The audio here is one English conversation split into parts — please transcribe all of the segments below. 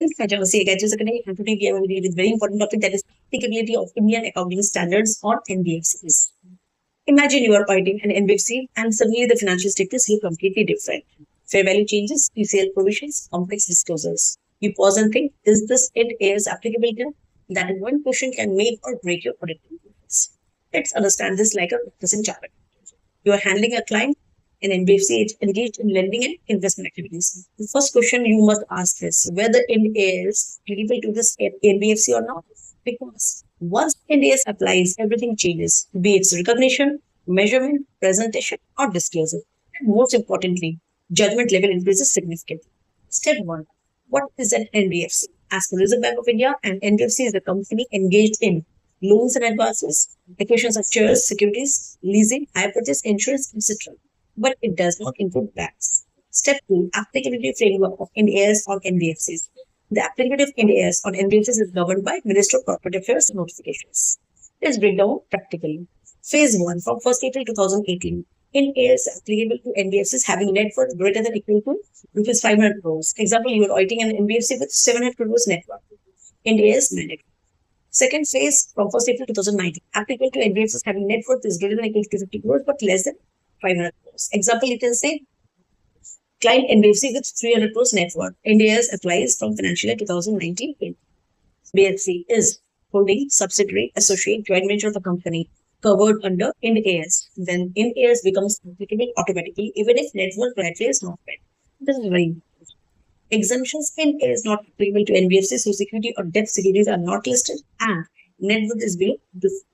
Controversy again, just today, and today we are going to deal with very important topic, that is applicability of Indian accounting standards on NBFCs. Imagine you are auditing an NBFC and suddenly the financial statements look completely different. Fair value changes, PCL provisions, complex disclosures. You pause and think, is this Ind AS applicable here? That one question can make or break your audit performance. Let's understand this like a present chart. You are handling a client, an NBFC engaged in lending and investment activities. The first question you must ask is whether Ind AS applicable to this NBFC or not. Because once Ind AS applies, everything changes, be it recognition, measurement, presentation, or disclosure. And most importantly, judgment level increases significantly. Step one, what is an NBFC? As per Reserve Bank of India, an NBFC is a company engaged in loans and advances, acquisitions of shares, securities, leasing, hire purchase, insurance, etc. But it does not include banks. Step two, applicability framework of Ind AS on NBFCs. The applicability of Ind AS on NBFCs is governed by Ministry of Corporate Affairs notifications. Let's break down practically. Phase 1 from 1st April 2018. Ind AS applicable to NBFCs having net worth greater than equal to rupees 500 crores. Example, you are auditing an NBFC with 700 crores net worth. Ind AS mandate. Second phase from 1st April 2019. Applicable to NBFCs having net worth is greater than equal to 50 crores but less than 500 crores. Example, you can say client NBFC with 300 crores net worth. Ind AS applies from financial year 2019. NBFC is holding subsidiary, associate, joint venture of a company covered under Ind AS. Then Ind AS becomes applicable automatically even if net worth correctly is not met. This is very important. Exemptions in is not applicable to NBFCs whose equity or debt securities are not listed and net worth is below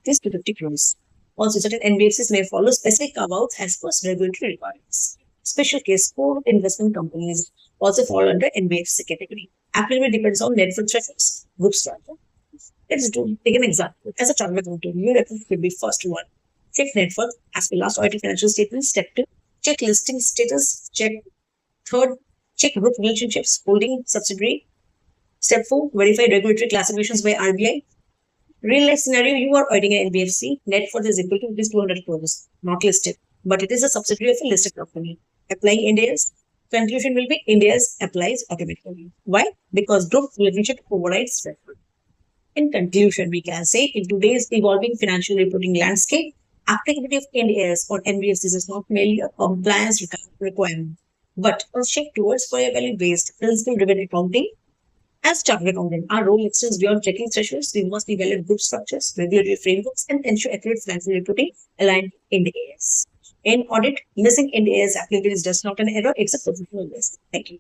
this to 50 crores. Also, certain NBFCs may follow specific carve-outs as per regulatory requirements. Special case, core investment companies also fall under NBFC category. Applicability depends on net worth thresholds, group structure. Let's take an example. As a chartered accountant, your reference will be first one. Check net worth as per last audited financial statements. Step two, check listing status. Third, check group relationships, holding subsidiary. Step 4, verify regulatory classifications by RBI. Real life scenario, you are auditing an NBFC, net worth is equal to rupees 200 crores, not listed, but it is a subsidiary of a listed company. Applying Ind AS, conclusion will be Ind AS applies automatically. Why? Because group relationship overrides threshold. In conclusion, we can say in today's evolving financial reporting landscape, applicability of Ind AS on NBFCs is not merely a compliance requirement but a shift towards fair value based principle driven accounting. As chartered accountant, our role extends beyond checking thresholds. We must evaluate group structures, regulatory frameworks, and ensure accurate financial reporting aligned with Ind AS. In audit, missing Ind AS applicability is just not an error, it's a professional risk. Thank you.